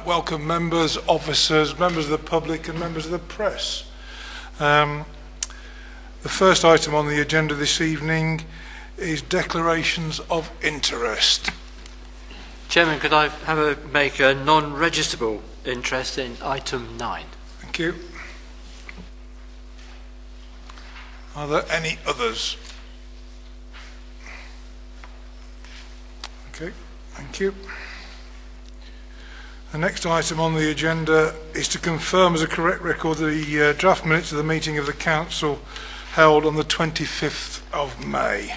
welcome members, officers, members of the public and members of the press. The first item on the agenda this evening is declarations of interest. Chairman, could I make a non-registrable interest in item 9? Thank you. Are there any others? Okay, thank you. The next item on the agenda is to confirm as a correct record the draft minutes of the meeting of the Council held on the 25th of May.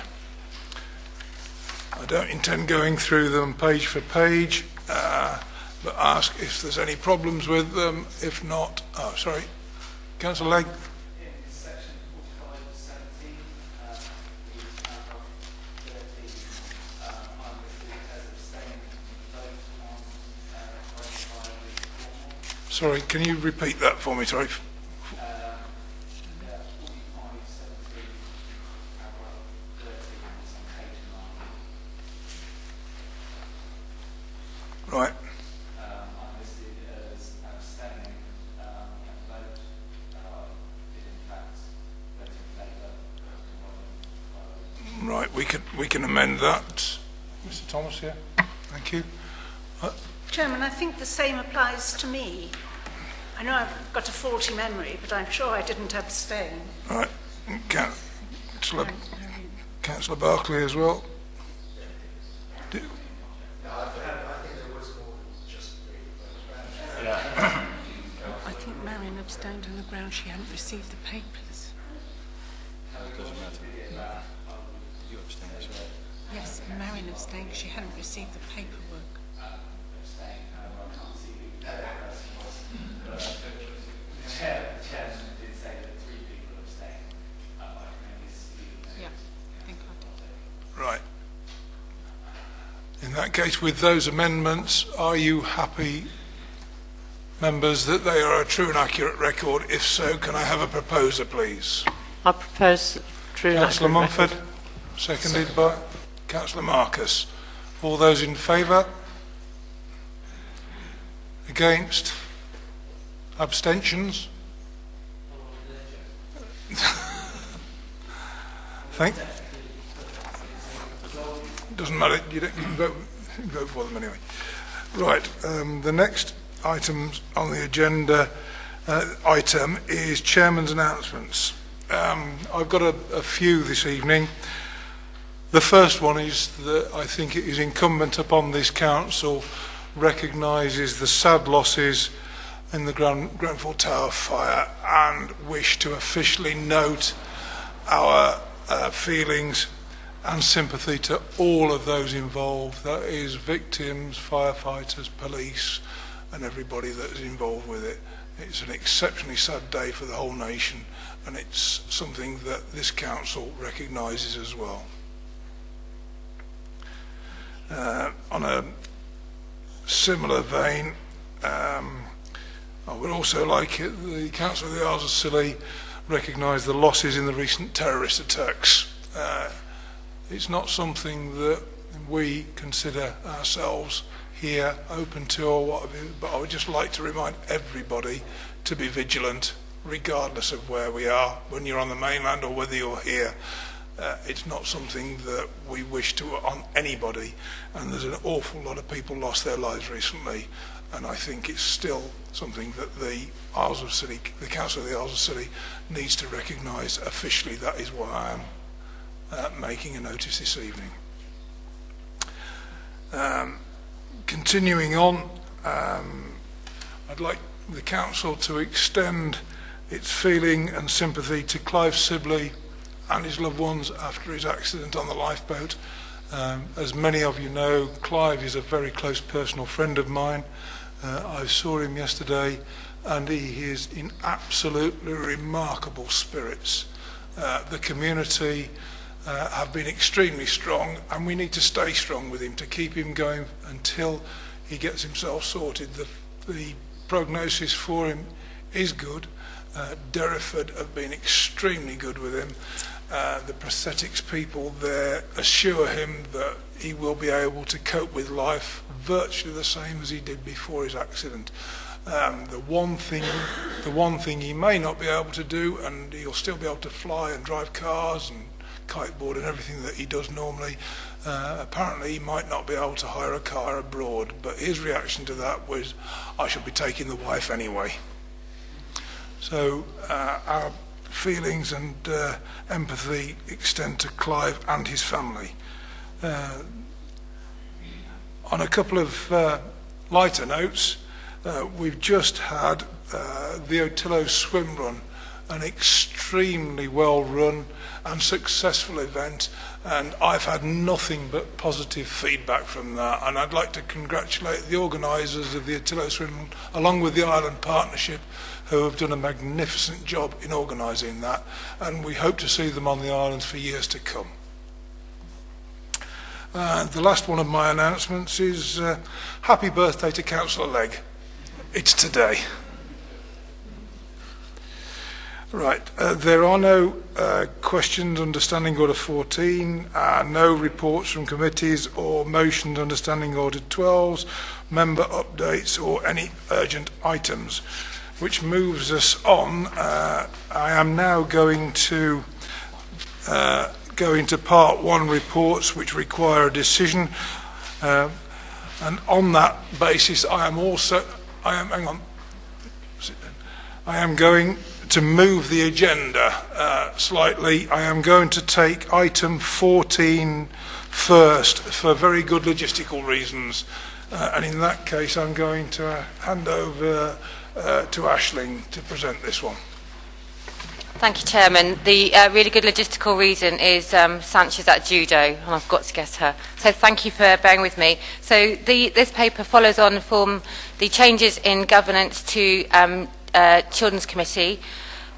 I don't intend going through them page for page, but ask if there's any problems with them. If not, Councillor Legg. Sorry, can you repeat that for me, sorry? Right. Right, we can amend that. Mr. Thomas here. Thank you. Chairman, I think the same applies to me. I know I've got a faulty memory, but I'm sure I didn't abstain. Right. Councillor Barclay as well. I think Marion abstained on the ground she hadn't received the papers. It doesn't matter. You abstained as well. Yes, Marion abstained because she hadn't received the paperwork. Right. In that case, with those amendments, are you happy, members, that they are a true and accurate record? If so, can I have a proposer, please? I propose true and Councillor accurate Mumford, record. seconded by Councillor Marcus. All those in favour? Against? Abstentions? Doesn't matter, you can vote for them anyway. Right, the next item on the agenda is Chairman's announcements. I've got a few this evening. The first one is that I think it is incumbent upon this Council recognises the sad losses in the Grenfell Tower fire and wish to officially note our feelings and sympathy to all of those involved, that is victims, firefighters, police and everybody that is involved with it. It's an exceptionally sad day for the whole nation and it's something that this Council recognises as well. On a similar vein, I would also like the Council of the Isles of Scilly recognise the losses in the recent terrorist attacks. It's not something that we consider ourselves here open to or whatever, but I would just like to remind everybody to be vigilant regardless of where we are, when you're on the mainland or whether you're here. It's not something that we wish to on anybody, and there's an awful lot of people lost their lives recently, and I think it's still something that the Isles of Scilly, the Council of the Isles of Scilly needs to recognise officially. That is why I am making a notice this evening. Continuing on, I'd like the Council to extend its feeling and sympathy to Clive Sibley and his loved ones after his accident on the lifeboat. As many of you know, Clive is a very close personal friend of mine. I saw him yesterday and he is in absolutely remarkable spirits. The community have been extremely strong and we need to stay strong with him to keep him going until he gets himself sorted. The prognosis for him is good Derriford have been extremely good with him. The prosthetics people there assure him that he will be able to cope with life virtually the same as he did before his accident. The one thing he may not be able to do, and he'll still be able to fly and drive cars and kiteboard and everything that he does normally. Apparently he might not be able to hire a car abroad, but his reaction to that was, I shall be taking the wife anyway. So our feelings and empathy extend to Clive and his family. On a couple of lighter notes, we've just had the Otillo swim run, an extremely well run and successful event, and I've had nothing but positive feedback from that, and I'd like to congratulate the organisers of the Otillo swim run along with the Island Partnership, who have done a magnificent job in organising that, and we hope to see them on the islands for years to come. The last one of my announcements is happy birthday to Councillor Legg. It's today. Right, there are no questions under Standing Order 14, no reports from committees or motions under Standing Order 12s, member updates or any urgent items, which moves us on. I am now going to go into Part 1 reports which require a decision, and on that basis I am going to move the agenda slightly. I am going to take item 14 first for very good logistical reasons, and in that case I'm going to hand over to Aisling to present this one. Thank you, Chairman. The really good logistical reason is Sanchez at judo, and I've got to get her. So thank you for bearing with me. So this paper follows on from the changes in governance to Children's Committee.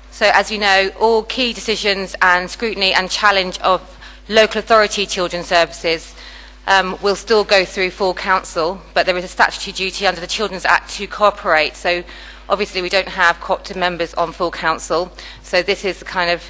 So as you know, all key decisions and scrutiny and challenge of local authority children's services will still go through full council, but there is a statutory duty under the Children's Act to cooperate. So obviously we don't have co-opted members on full council, so this is the kind of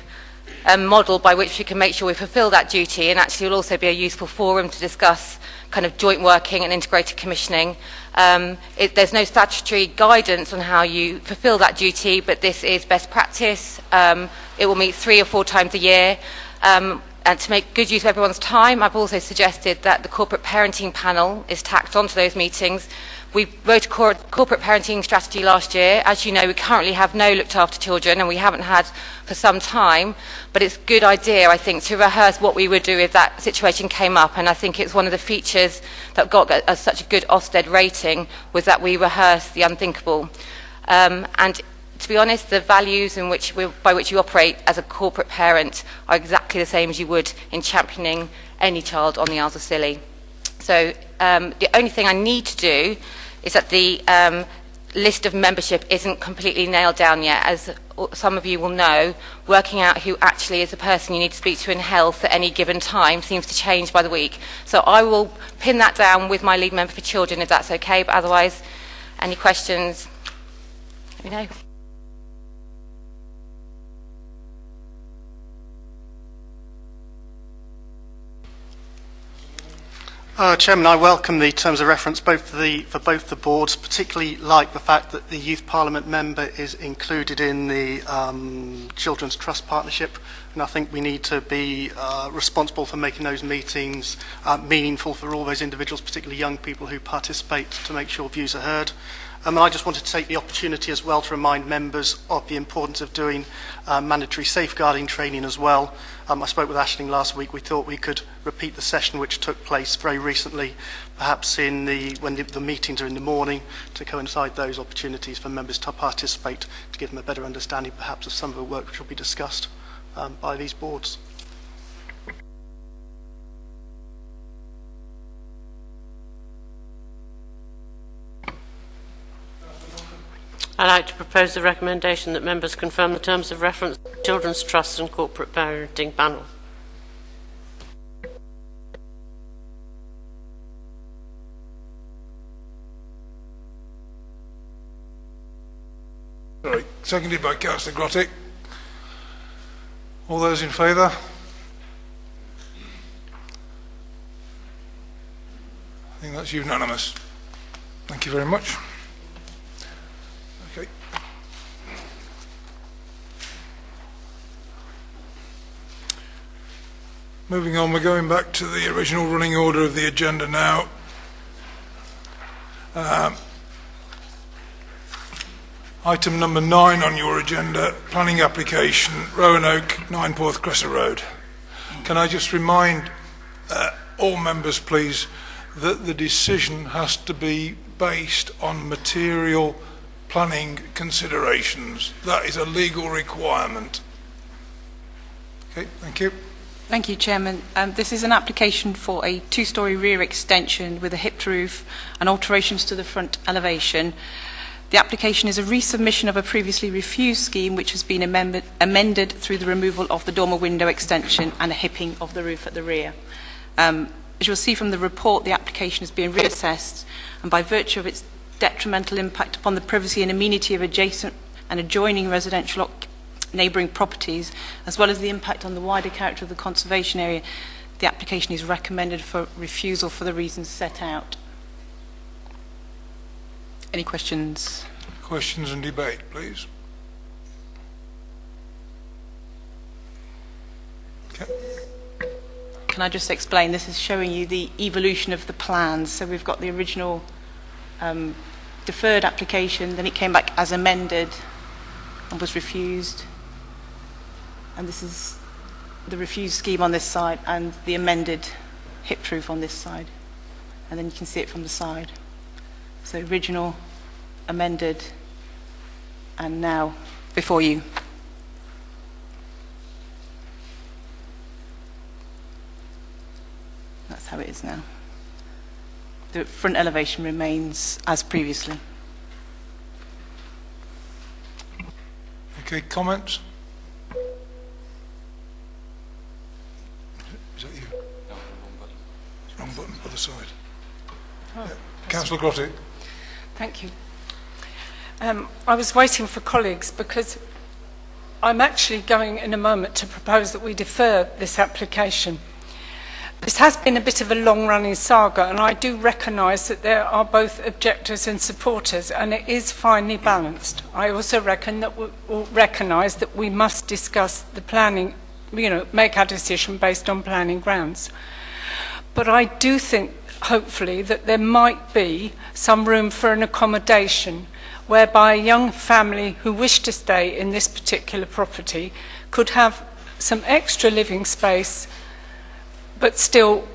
model by which we can make sure we fulfil that duty, and actually will also be a useful forum to discuss kind of joint working and integrated commissioning. There's no statutory guidance on how you fulfil that duty, but this is best practice. It will meet 3 or 4 times a year. And to make good use of everyone's time, I've also suggested that the corporate parenting panel is tacked onto those meetings. We wrote a corporate parenting strategy last year. As you know, we currently have no looked after children, and we haven't had for some time, but it's a good idea, I think, to rehearse what we would do if that situation came up, and I think it's one of the features that got such a good Ofsted rating was that we rehearsed the unthinkable. And to be honest, the values by which you operate as a corporate parent are exactly the same as you would in championing any child on the Isles of Scilly. So the only thing I need to do is that the list of membership isn't completely nailed down yet. As some of you will know, working out who actually is the person you need to speak to in health at any given time seems to change by the week. So I will pin that down with my lead member for children if that's okay, but otherwise, any questions, let me know. Chairman, I welcome the terms of reference for both the boards, particularly like the fact that the Youth Parliament member is included in the Children's Trust Partnership, and I think we need to be responsible for making those meetings meaningful for all those individuals, particularly young people who participate, to make sure views are heard. And I just wanted to take the opportunity as well to remind members of the importance of doing mandatory safeguarding training as well. I spoke with Aisling last week. We thought we could repeat the session which took place very recently, perhaps when the meetings are in the morning, to coincide those opportunities for members to participate, to give them a better understanding perhaps of some of the work which will be discussed by these boards. I'd like to propose the recommendation that members confirm the terms of reference to Children's Trust and Corporate Parenting Panel. Sorry, seconded by Councillor Grottick. All those in favour? I think that's unanimous. Thank you very much. Okay. Moving on, we're going back to the original running order of the agenda now. Item number 9 on your agenda, planning application, Roanoke, 9 Porth Cresser Road. Can I just remind all members, please, that the decision has to be based on material planning considerations. That is a legal requirement. Okay, thank you. Thank you, Chairman. This is an application for a two-storey rear extension with a hipped roof and alterations to the front elevation. The application is a resubmission of a previously refused scheme which has been amended through the removal of the dormer window extension and a hipping of the roof at the rear. As you'll see from the report, the application is being reassessed, and by virtue of its detrimental impact upon the privacy and amenity of adjacent and adjoining residential neighbouring properties, as well as the impact on the wider character of the conservation area, the application is recommended for refusal for the reasons set out. Any questions? Questions and debate, please. Okay. Can I just explain? This is showing you the evolution of the plans. So we've got the original deferred application, then it came back as amended and was refused. And this is the refused scheme on this side and the amended hipped roof on this side. And then you can see it from the side. So original, amended, and now before you. That's how it is now. The front elevation remains as previously. Okay, comments? Is that you? No, wrong button. Wrong button, other side. Yeah. Councillor Grottick. Thank you. I was waiting for colleagues because I'm actually going in a moment to propose that we defer this application. This has been a bit of a long-running saga, and I do recognise that there are both objectors and supporters, and it is finely balanced. I also recognise that we must discuss the planning, make our decision based on planning grounds. But I do think, hopefully, that there might be some room for an accommodation whereby a young family who wish to stay in this particular property could have some extra living space but still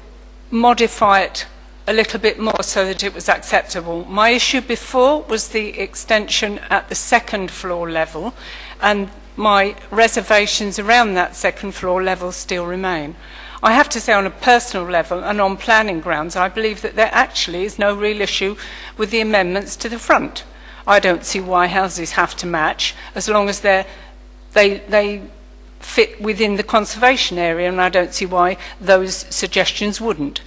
modify it a little bit more so that it was acceptable. My issue before was the extension at the second floor level, and my reservations around that second floor level still remain. I have to say, on a personal level and on planning grounds, I believe that there actually is no real issue with the amendments to the front. I don't see why houses have to match as long as they fit within the conservation area, and I don't see why those suggestions wouldn't.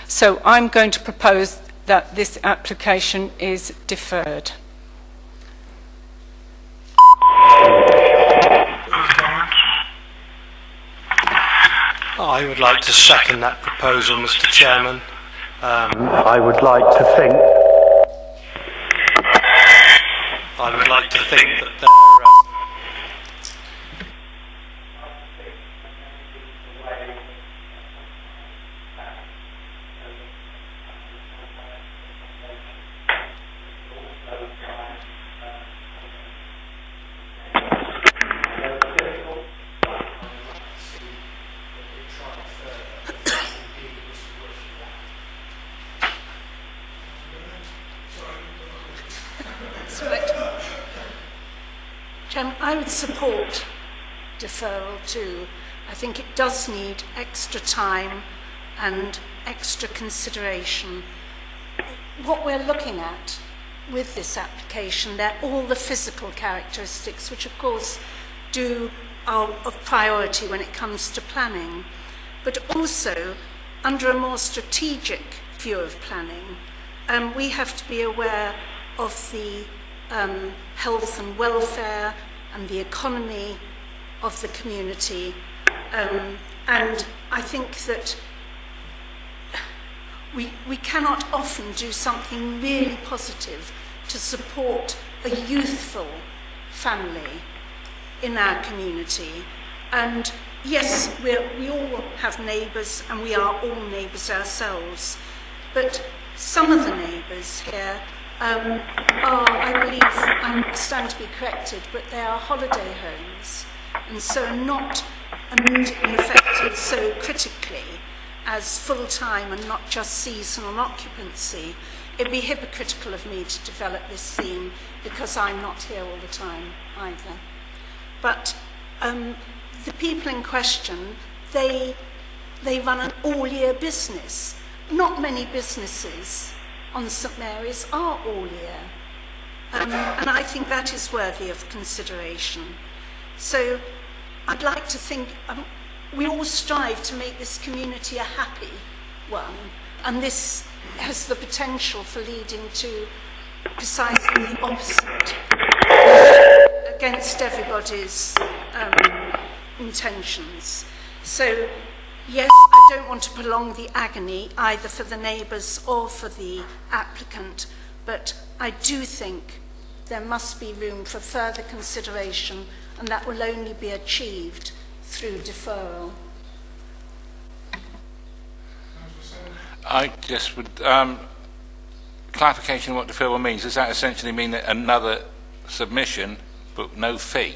So I'm going to propose that this application is deferred. I would like to second that proposal, Mr. Chairman. I would like to think that there I would support deferral too. I think it does need extra time and extra consideration. What we're looking at with this application, they're all the physical characteristics, which of course are of priority when it comes to planning, but also under a more strategic view of planning, we have to be aware of the health and welfare and the economy of the community. And I think that we cannot often do something really positive to support a youthful family in our community. And yes, we all have neighbours, and we are all neighbours ourselves, but some of the neighbours here are, I believe, I stand to be corrected, but they are holiday homes, and so are not immediately affected so critically as full-time and not just seasonal occupancy. It'd be hypocritical of me to develop this theme because I'm not here all the time either. But the people in question, they run an all-year business. Not many businesses on St Mary's are all-year. And I think that is worthy of consideration. So I'd like to think we all strive to make this community a happy one, and this has the potential for leading to precisely the opposite, against everybody's intentions. So, yes, I don't want to prolong the agony either for the neighbours or for the applicant, but I do think there must be room for further consideration, and that will only be achieved through deferral. I just would clarification of what deferral means. Does that essentially mean that another submission but no fee?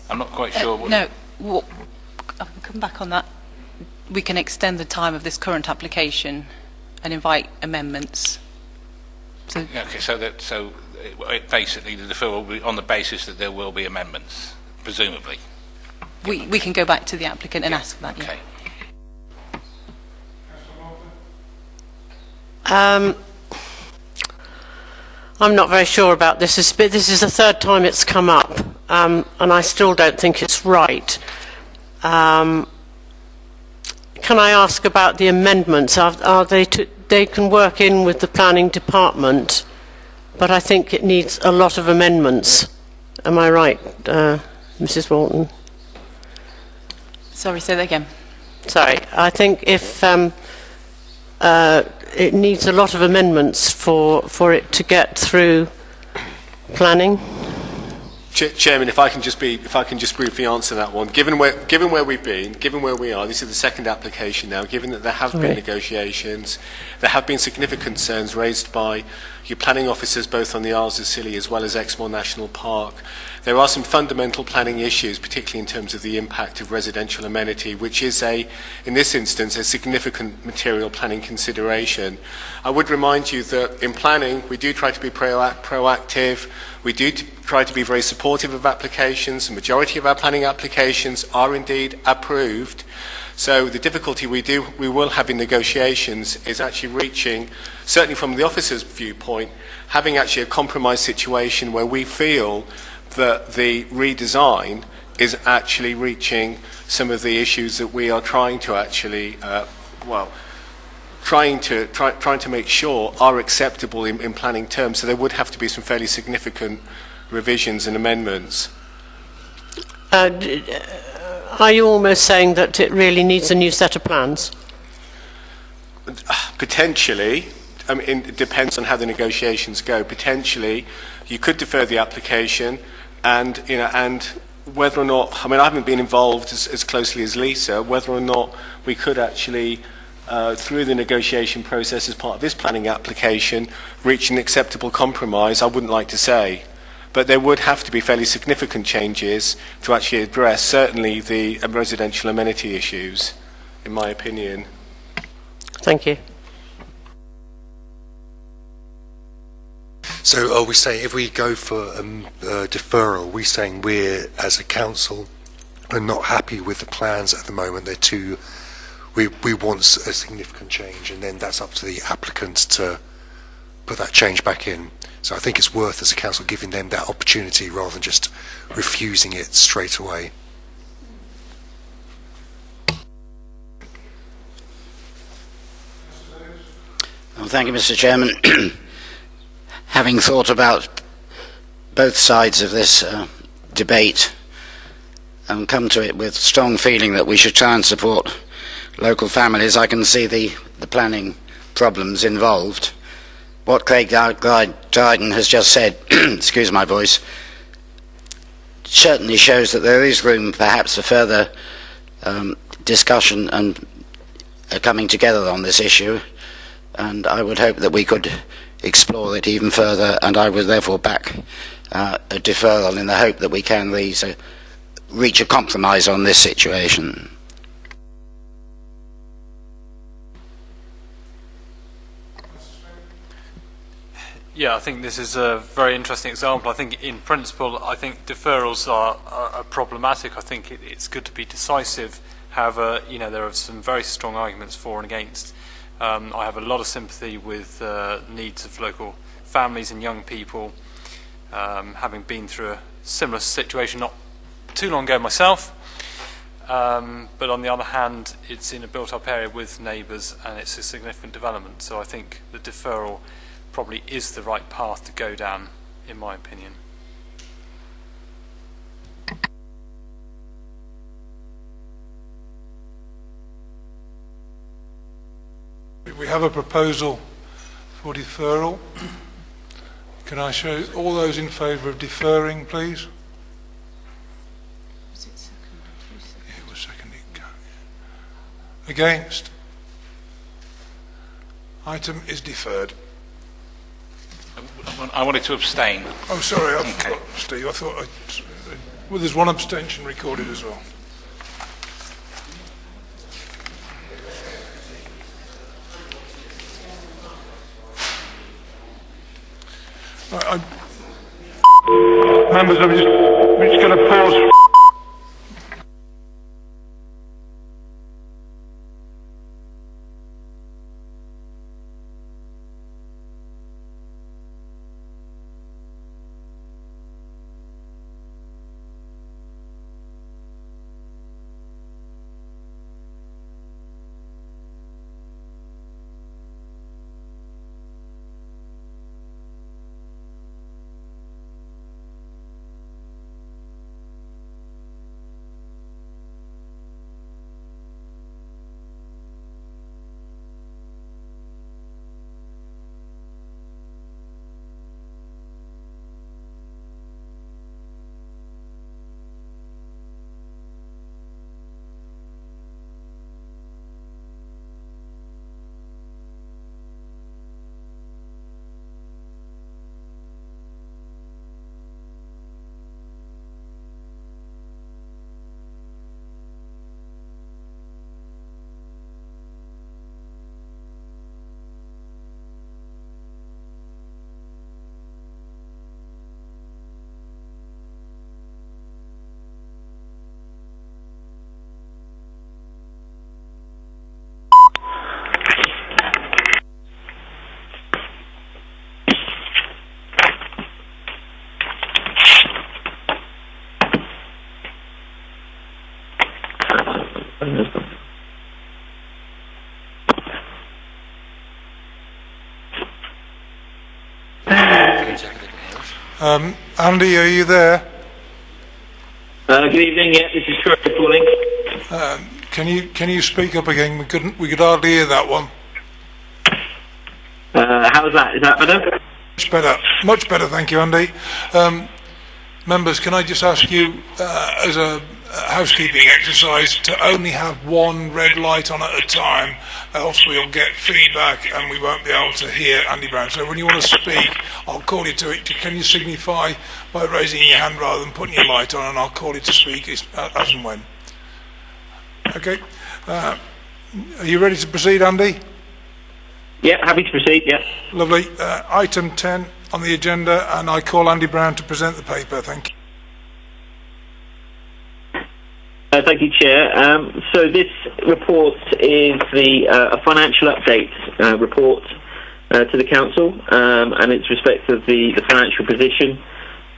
I'm not quite sure. No, I'll come back on that. We can extend the time of this current application and invite amendments. So, okay, so basically the deferral will be on the basis that there will be amendments, presumably. We can go back to the applicant and ask for that. Okay. Yeah. I'm not very sure about this. This is the third time it's come up, and I still don't think it's right. Can I ask about the amendments? Are they they can work in with the planning department, but I think it needs a lot of amendments. Am I right, Mrs. Walton? Sorry, say that again. Sorry, I think if it needs a lot of amendments for it to get through planning. Chairman, if I can just briefly answer that one. Given where we've been, given where we are, this is the second application now. Given that there have been negotiations, there have been significant concerns raised by your planning officers, both on the Isles of Scilly as well as Exmoor National Park. There are some fundamental planning issues, particularly in terms of the impact of residential amenity, which is in this instance, a significant material planning consideration. I would remind you that in planning, we do try to be proactive. We do try to be very supportive of applications. The majority of our planning applications are indeed approved. So the difficulty we will have in negotiations is actually reaching, certainly from the officer's viewpoint, having actually a compromise situation where we feel that the redesign is actually reaching some of the issues that we are trying to actually, trying to make sure are acceptable in planning terms. So there would have to be some fairly significant revisions and amendments. Are you almost saying that it really needs a new set of plans? Potentially. I mean, it depends on how the negotiations go. Potentially, you could defer the application, and whether or not, I mean, I haven't been involved as closely as Lisa, whether or not we could actually, through the negotiation process as part of this planning application, reach an acceptable compromise, I wouldn't like to say. But there would have to be fairly significant changes to actually address certainly the residential amenity issues, in my opinion. Thank you. So are we saying if we go for deferral, we're saying we're, as a council, are not happy with the plans at the moment? They're too, we want a significant change, and then that's up to the applicants to put that change back in. So I think it's worth, as a council, giving them that opportunity rather than just refusing it straight away. Well, thank you, Mr. Chairman. Having thought about both sides of this debate and come to it with strong feeling that we should try and support local families. I can see the planning problems involved. What Craig Dryden has just said, excuse my voice, certainly shows that there is room perhaps for further discussion and coming together on this issue, and I would hope that we could explore it even further, and I would therefore back a deferral in the hope that we can reach a compromise on this situation. Yeah, I think this is a very interesting example. I think in principle, I think deferrals are problematic. I think it's good to be decisive. However, there are some very strong arguments for and against. I have a lot of sympathy with the needs of local families and young people, having been through a similar situation not too long ago myself. But on the other hand, it's in a built-up area with neighbours and it's a significant development. So I think the deferral probably is the right path to go down, in my opinion. We have a proposal for deferral. Can I show all those in favour of deferring, please? Was it second? Yeah, it was seconded. Against? Item is deferred. I wanted to abstain. Oh, sorry, I forgot, Steve. I thought well, there's one abstention recorded as well. Right, members, we're just going to pause. Andy, are you there? Good evening. Yeah, this is Troy calling. Can you speak up again? We could hardly hear that one. How's that? Is that better? Much better. Much better, thank you, Andy. Members, can I just ask you, as a housekeeping exercise, to only have one red light on at a time, else we'll get feedback and we won't be able to hear Andy Brown. So when you want to speak, I'll call you to it. Can you signify by raising your hand rather than putting your light on, and I'll call you to speak as and when. Okay. Are you ready to proceed, Andy? Yeah, happy to proceed, yeah. Lovely. Item 10 on the agenda, and I call Andy Brown to present the paper. Thank you. Thank you, Chair. So this report is a financial update report to the Council, and it's respect of the financial position.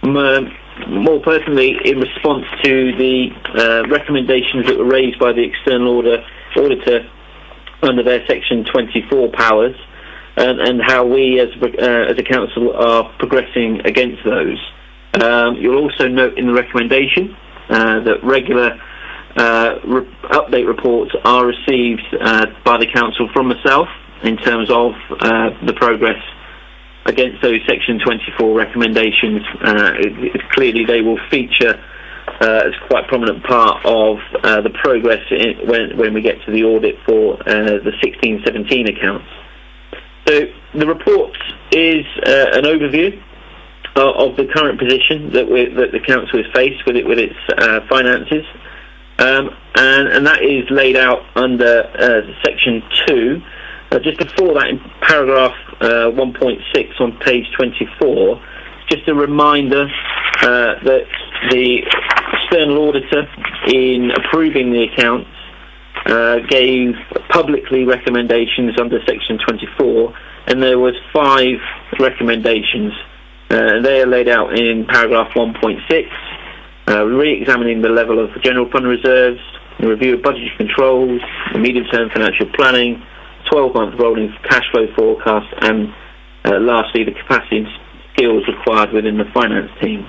More personally, in response to the recommendations that were raised by the external auditor under their Section 24 powers, and how we as a Council are progressing against those. You'll also note in the recommendation that regular update reports are received by the Council from myself in terms of the progress against those Section 24 recommendations. Clearly they will feature as quite a prominent part of the progress when we get to the audit for the 16-17 accounts. So the report is an overview of the current position that the Council is faced with its finances. And that is laid out under Section 2. Just before that, in paragraph 1.6 on page 24, just a reminder that the external auditor, in approving the accounts, gave publicly recommendations under Section 24, and there was 5 recommendations. They are laid out in paragraph 1.6. Re-examining the level of general fund reserves, a review of budgetary controls, the medium-term financial planning, 12-month rolling cash flow forecast, and lastly, the capacity and skills required within the finance team.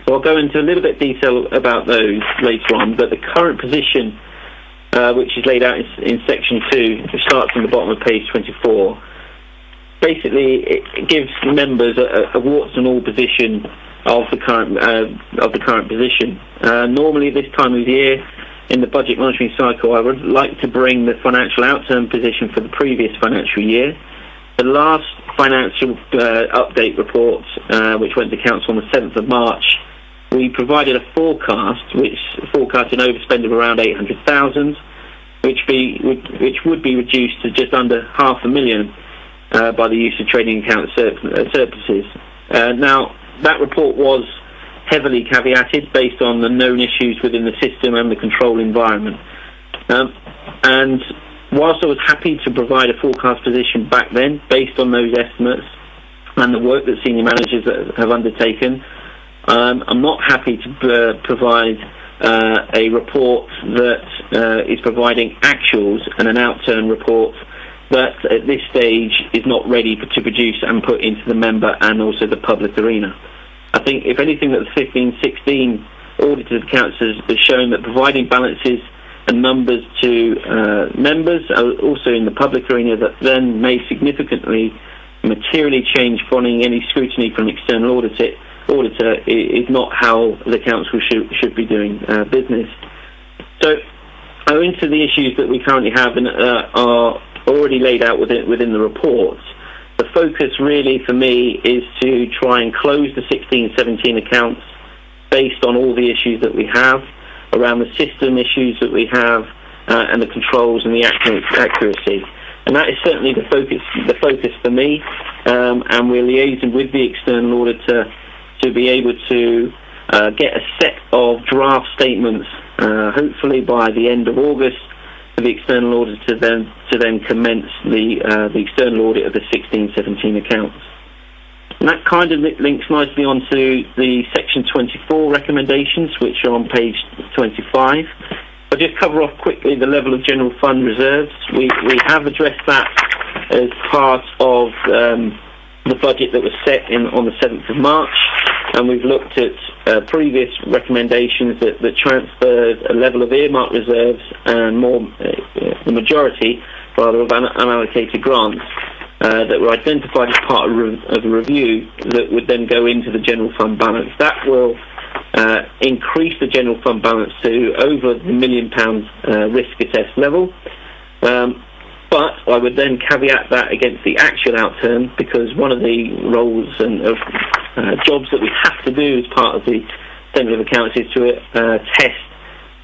So I'll go into a little bit of detail about those later on, but the current position, which is laid out in Section 2, which starts from the bottom of page 24, basically it gives members a warts and all position of the current position. Normally this time of year in the budget monitoring cycle, I would like to bring the financial outturn position for the previous financial year. The last financial update report, which went to Council on the 7th of March, we provided a forecast, which forecasted an overspend of around 800,000, which would be reduced to just under $500,000 by the use of trading account surpluses. Now, that report was heavily caveated based on the known issues within the system and the control environment. And whilst I was happy to provide a forecast position back then based on those estimates and the work that senior managers have undertaken, I'm not happy to provide a report that is providing actuals and an outturn report that at this stage is not ready to produce and put into the member and also the public arena. I think, if anything, that the 15-16 audited accounts has shown that providing balances and numbers to members, also in the public arena, that then may significantly, materially change following any scrutiny from an external auditor is not how the council should be doing business. So, owing to the issues that we currently have and are already laid out within the report, the focus really for me is to try and close the 16-17 accounts based on all the issues that we have around the system issues that we have and the controls and the accuracy. And that is certainly the focus for me, and we're liaising with the external auditor to be able to get a set of draft statements, hopefully by the end of August, for the external auditor to then commence the external audit of the 16-17 accounts. And that kind of links nicely onto the Section 24 recommendations, which are on page 25. I'll just cover off quickly the level of general fund reserves. We have addressed that as part of the budget that was set on the 7th of March, and we've looked at previous recommendations that transferred a level of earmarked reserves and the majority, rather, of unallocated grants that were identified as part of a review that would then go into the general fund balance. That will increase the general fund balance to over the £1 million risk assessed level. But I would then caveat that against the actual outturn, because one of the roles and jobs that we have to do as part of the Statement of Accounts is to test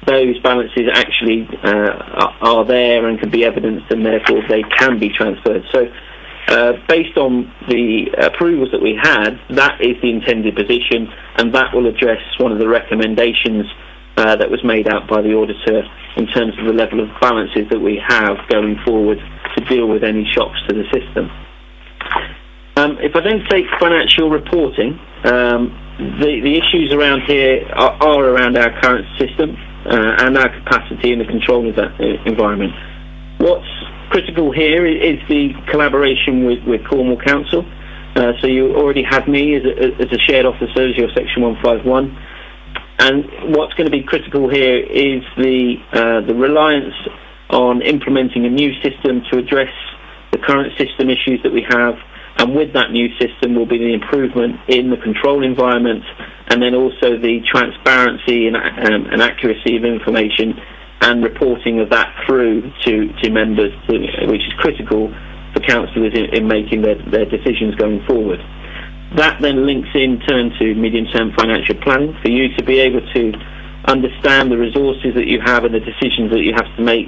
those balances actually are there and can be evidenced, and therefore they can be transferred. So based on the approvals that we had, that is the intended position, and that will address one of the recommendations that was made out by the auditor in terms of the level of balances that we have going forward to deal with any shocks to the system. If I then take financial reporting, the issues around here are around our current system and our capacity in the control of that environment. What's critical here is the collaboration with Cornwall Council. So you already have me as a shared officer, as your Section 151. And what's going to be critical here is the reliance on implementing a new system to address the current system issues that we have. And with that new system will be the improvement in the control environment, and then also the transparency and accuracy of information and reporting of that through to members, which is critical for councillors in making their decisions going forward. That then links in turn to medium-term financial planning, for you to be able to understand the resources that you have and the decisions that you have to make.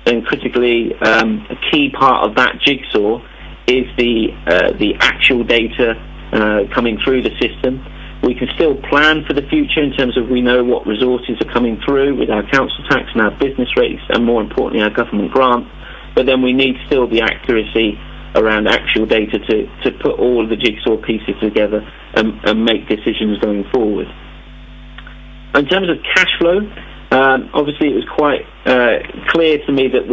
And critically, a key part of that jigsaw is the actual data coming through the system. We can still plan for the future in terms of we know what resources are coming through with our council tax and our business rates, and more importantly our government grant, but then we need still the accuracy around actual data to put all of the jigsaw pieces together and make decisions going forward. In terms of cash flow, obviously it was quite clear to me that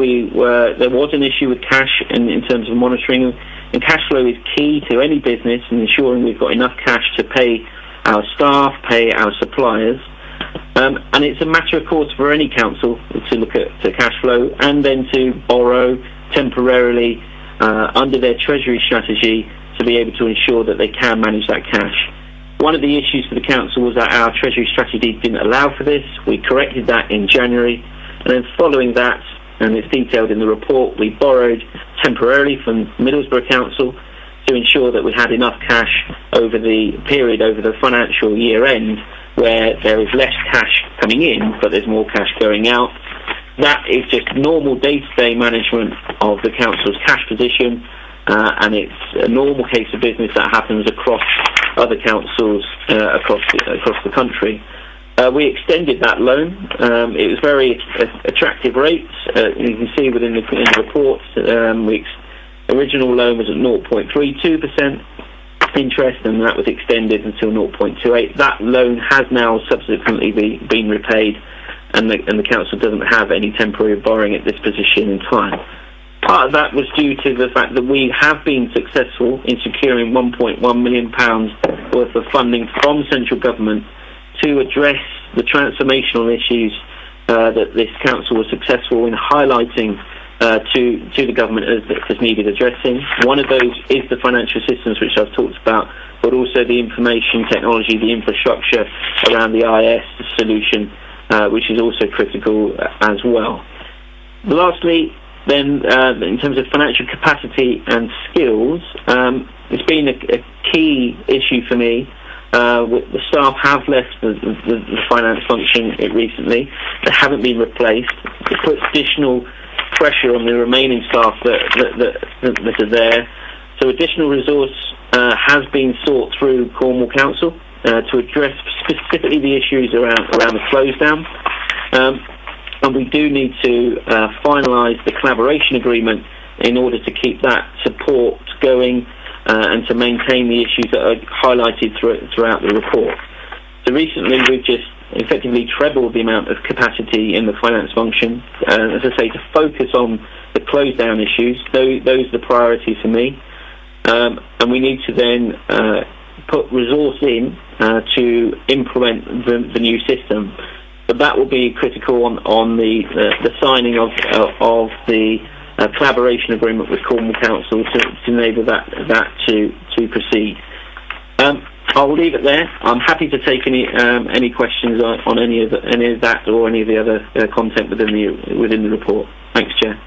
there was an issue with cash in terms of monitoring, and cash flow is key to any business and ensuring we've got enough cash to pay our staff, pay our suppliers, and it's a matter of course for any council to look at cash flow and then to borrow temporarily under their treasury strategy to be able to ensure that they can manage that cash. One of the issues for the council was that our treasury strategy didn't allow for this. We corrected that in January, and then following that, and it's detailed in the report, we borrowed temporarily from Middlesbrough Council to ensure that we had enough cash over the period, over the financial year end, where there is less cash coming in, but there's more cash going out. That is just normal day-to-day management of the council's cash position, and it's a normal case of business that happens across other councils across the country. We extended that loan. It was very attractive rates. You can see within the report, original loan was at 0.32% interest, and that was extended until 0.28. That loan has now subsequently been repaid, and the council doesn't have any temporary borrowing at this position in time. Part of that was due to the fact that we have been successful in securing £1.1 million worth of funding from central government to address the transformational issues that this council was successful in highlighting to the government as needed addressing. One of those is the financial systems, which I've talked about, but also the information technology, the infrastructure around the IS solution, which is also critical as well. Lastly, then, in terms of financial capacity and skills, it's been a key issue for me. The staff have left the finance function recently. They haven't been replaced. It puts additional pressure on the remaining staff that are there. So additional resource has been sought through Cornwall Council to address specifically the issues around the close down. And we do need to finalise the collaboration agreement in order to keep that support going and to maintain the issues that are highlighted throughout the report. So recently we've just effectively trebled the amount of capacity in the finance function, as I say, to focus on the close down issues. Those are the priorities for me. And we need to then put resource in to implement the new system. But that will be critical on the signing of the collaboration agreement with Cornwall Council to enable that to proceed. I'll leave it there. I'm happy to take any questions on any of that or any of the other content within the report. Thanks, Chair.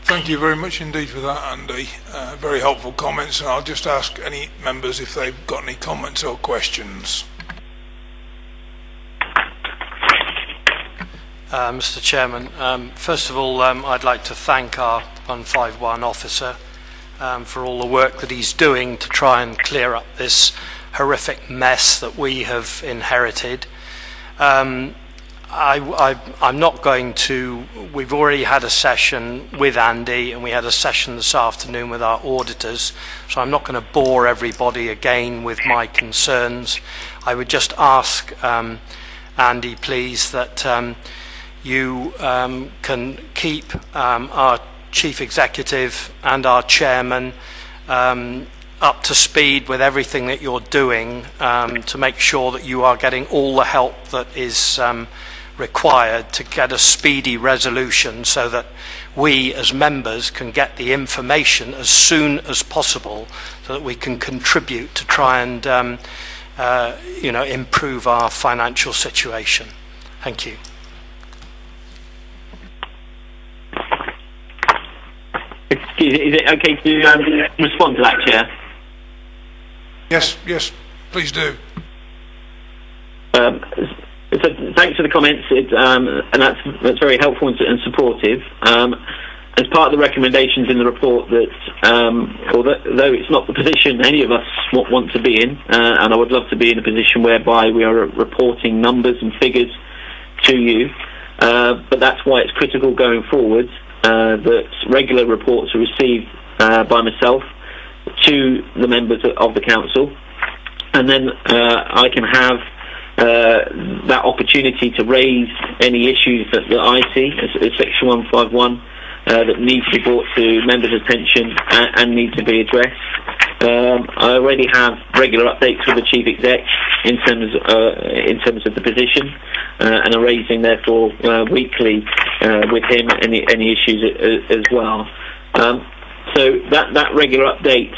Thank you very much indeed for that, Andy. Very helpful comments, and I'll just ask any members if they've got any comments or questions. Mr. Chairman, first of all, I'd like to thank our 151 officer for all the work that he's doing to try and clear up this horrific mess that we have inherited. I'm not going to, we've already had a session with Andy, and we had a session this afternoon with our auditors, so I'm not going to bore everybody again with my concerns. I would just ask Andy, please, that you can keep our Chief Executive and our Chairman up to speed with everything that you're doing to make sure that you are getting all the help that is required to get a speedy resolution, so that we as members can get the information as soon as possible, so that we can contribute to try and improve our financial situation. Thank you. Excuse me, is it okay to respond to that, Chair? Yes, please do. So thanks for the comments, and that's very helpful and supportive. As part of the recommendations in the report, that although it's not the position any of us want to be in, and I would love to be in a position whereby we are reporting numbers and figures to you, but that's why it's critical going forward that regular reports are received by myself to the members of the council, and then I can have that opportunity to raise any issues that I see as Section 151 that need to be brought to members' attention and need to be addressed. I already have regular updates with the Chief Exec in terms of the position, and are raising therefore weekly with him any issues as well. So that regular update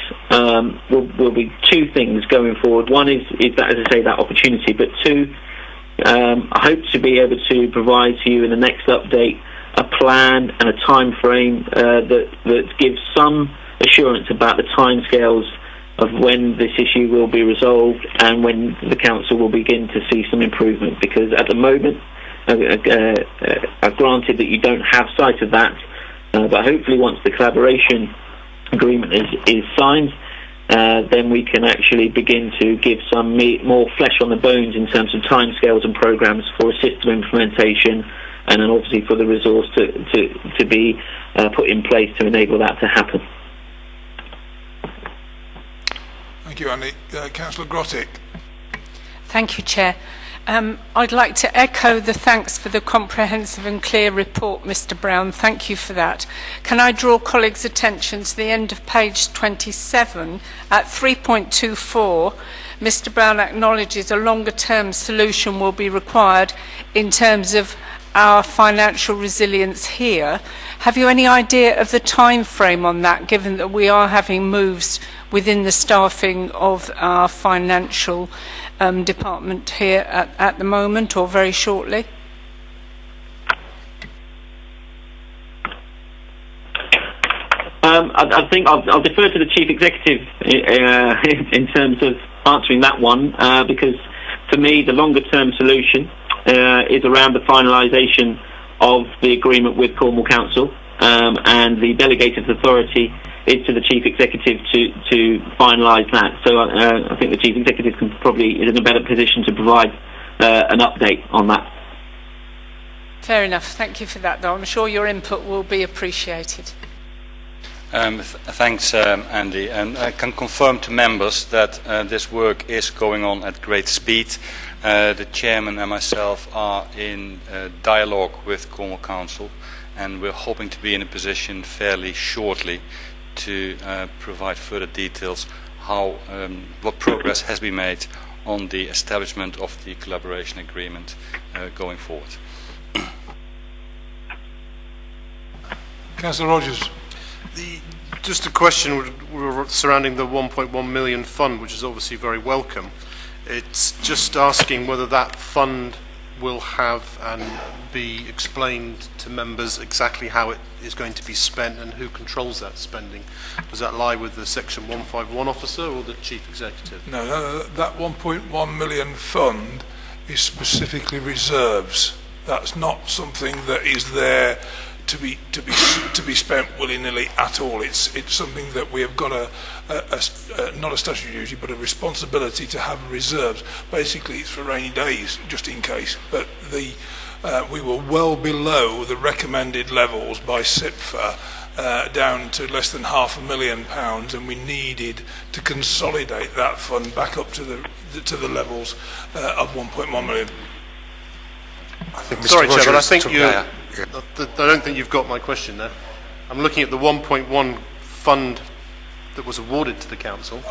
will be two things going forward. One is that, as I say, that opportunity, but two, I hope to be able to provide to you in the next update a plan and a time frame that gives some assurance about the timescales of when this issue will be resolved and when the council will begin to see some improvement. Because at the moment, I've granted that you don't have sight of that, but hopefully once the collaboration agreement is signed, then we can actually begin to give some more flesh on the bones in terms of timescales and programs for a system implementation, and then obviously for the resource to be put in place to enable that to happen. Thank you, Andy. Councillor Grottick. Thank you, Chair. I'd like to echo the thanks for the comprehensive and clear report, Mr Brown. Thank you for that. Can I draw colleagues' attention to the end of page 27 at 3.24? Mr Brown acknowledges a longer-term solution will be required in terms of our financial resilience here. Have you any idea of the time frame on that, given that we are having moves within the staffing of our financial department here at the moment, or very shortly? I think I'll defer to the Chief Executive in terms of answering that one, because for me the longer term solution is around the finalisation of the agreement with Cornwall Council, and the delegated authority is to the Chief Executive to finalise that. So I think the Chief Executive is in a better position to provide an update on that. Fair enough. Thank you for that, though. I'm sure your input will be appreciated. Thanks, Andy. And I can confirm to members that this work is going on at great speed. The Chairman and myself are in dialogue with Cornwall Council, and we're hoping to be in a position fairly shortly to provide further details what progress has been made on the establishment of the collaboration agreement going forward. Councillor Rogers. Just a question surrounding the 1.1 million fund, which is obviously very welcome. It's just asking whether that fund will have and be explained to members exactly how it is going to be spent and who controls that spending. Does that lie with the Section 151 officer or the Chief Executive? No, that 1.1 million fund is specifically reserves. That's not something that is there to be spent willy-nilly at all. It's something that we have got not a statutory duty, but a responsibility to have reserves. Basically, it's for rainy days, just in case. But we were well below the recommended levels by SIPFA, down to less than £500,000, and we needed to consolidate that fund back up to the levels of 1.1 million. Sorry, Chair, but I think I don't think you've got my question there. I'm looking at the 1.1 fund that was awarded to the council.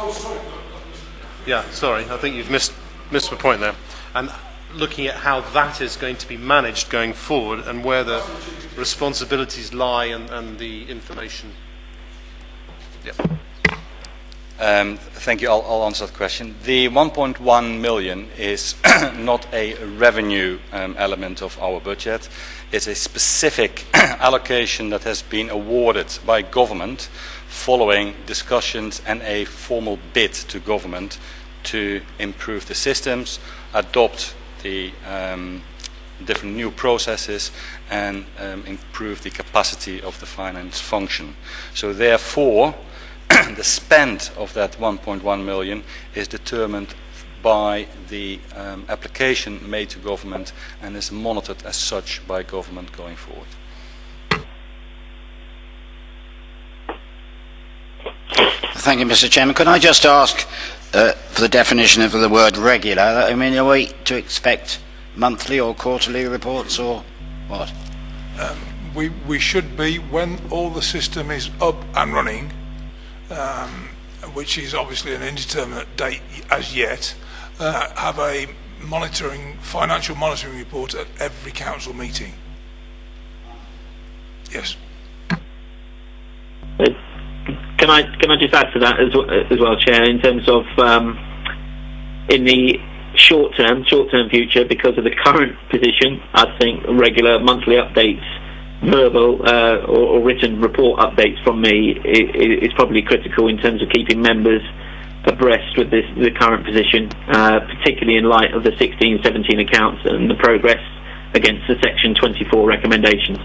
Yeah, sorry, I think you've missed my point there. And looking at how that is going to be managed going forward and where the responsibilities lie and the information. Yeah. Thank you. I'll answer that question. The 1.1 million is not a revenue element of our budget. It's a specific allocation that has been awarded by government following discussions and a formal bid to government to improve the systems, adopt the different new processes and improve the capacity of the finance function. So therefore, the spend of that 1.1 million is determined by the application made to government and is monitored as such by government going forward. Thank you, Mr. Chairman. Could I just ask for the definition of the word regular? I mean, are we to expect monthly or quarterly reports or what? We should be, when all the system is up and running, which is obviously an indeterminate date as yet, have a financial monitoring report at every council meeting. Yes. Can I just add to that as well, Chair, in terms of in the short term future, because of the current position, I think regular monthly updates, verbal or written report updates from me is probably critical in terms of keeping members abreast with the current position, particularly in light of the 16-17 accounts and the progress against the Section 24 recommendations.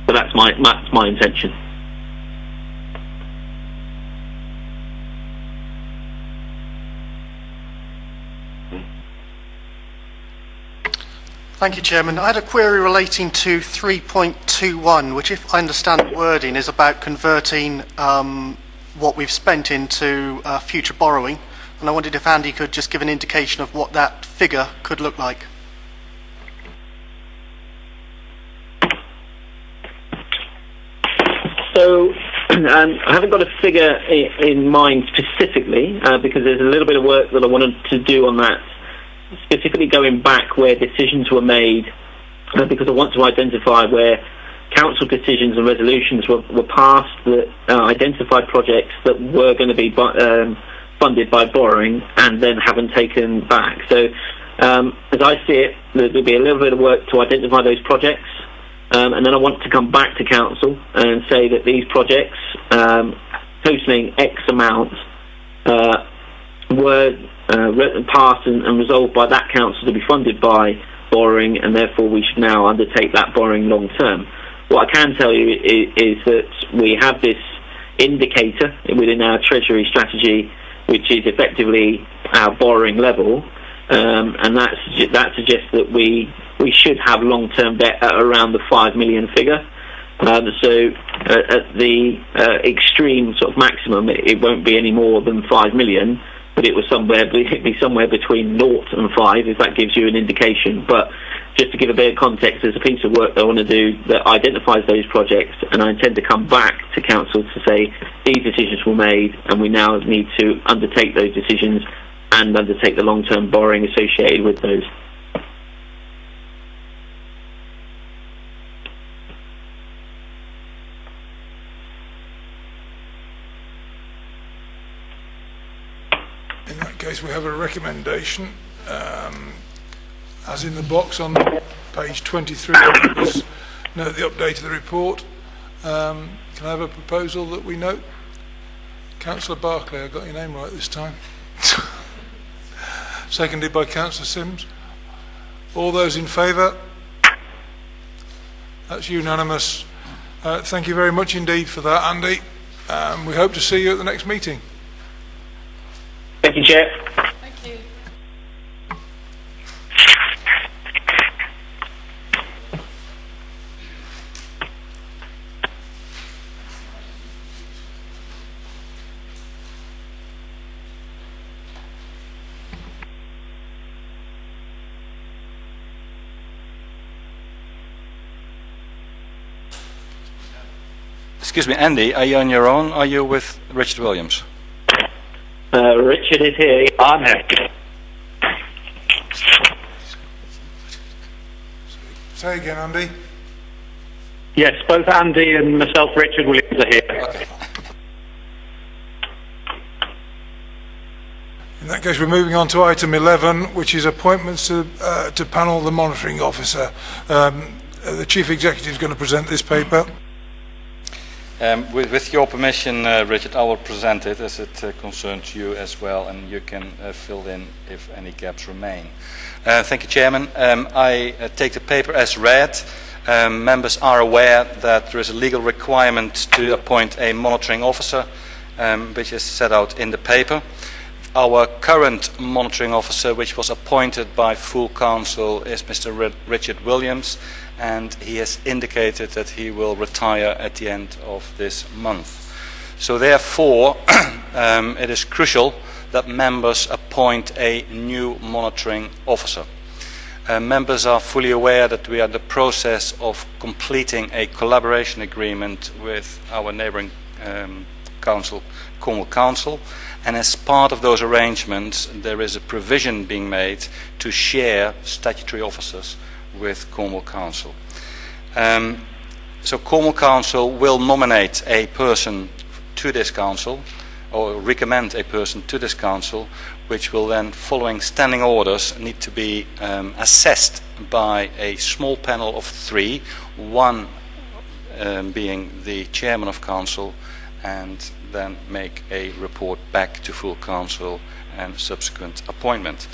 So that's my intention. Thank you, Chairman. I had a query relating to 3.21, which, if I understand the wording, is about converting what we've spent into future borrowing. And I wondered if Andy could just give an indication of what that figure could look like. So I haven't got a figure in mind specifically because there's a little bit of work that I wanted to do on that, specifically going back where decisions were made, because I want to identify where council decisions and resolutions were passed that identified projects that were going to be funded by borrowing and then haven't taken back. So as I see it, there'll be a little bit of work to identify those projects, and then I want to come back to council and say that these projects, totaling X amount, were passed and resolved by that council to be funded by borrowing, and therefore we should now undertake that borrowing long term. What I can tell you is that we have this indicator within our treasury strategy, which is effectively our borrowing level, and that suggests that we should have long-term debt at around the 5 million figure. So at the extreme sort of maximum, it won't be any more than 5 million, but it'd be somewhere between 0 and 5, if that gives you an indication. But just to give a bit of context, there's a piece of work that I want to do that identifies those projects, and I intend to come back to council to say these decisions were made, and we now need to undertake those decisions and undertake the long-term borrowing associated with those. In that case, we have a recommendation, as in the box on page 23. Note the update of the report. Can I have a proposal that we note? Councillor Barclay, I got your name right this time. Seconded by Councillor Sims. All those in favour? That's unanimous. Thank you very much indeed for that, Andy. We hope to see you at the next meeting. Thank you, Chair. Thank you. Excuse me, Andy, are you on your own? Are you with Richard Williams? Richard is here. I'm here. Say again, Andy. Yes, both Andy and myself, Richard Williams, are here. Okay. In that case, we're moving on to item 11, which is appointments to panel the monitoring officer. The Chief Executive is going to present this paper. With your permission, Richard, I will present it as it concerns you as well, and you can fill in if any gaps remain. Thank you, Chairman. I take the paper as read. Members are aware that there is a legal requirement to appoint a monitoring officer, which is set out in the paper. Our current monitoring officer, which was appointed by full council, is Mr. Richard Williams, and he has indicated that he will retire at the end of this month. So therefore, it is crucial that members appoint a new monitoring officer. Members are fully aware that we are in the process of completing a collaboration agreement with our neighbouring council, Cornwall Council, and as part of those arrangements there is a provision being made to share statutory officers with Cornwall Council. So Cornwall Council will nominate a person to this council, or recommend a person to this council, which will then, following standing orders, need to be assessed by a small panel of 3, one being the chairman of council, and then make a report back to full council and subsequent appointment.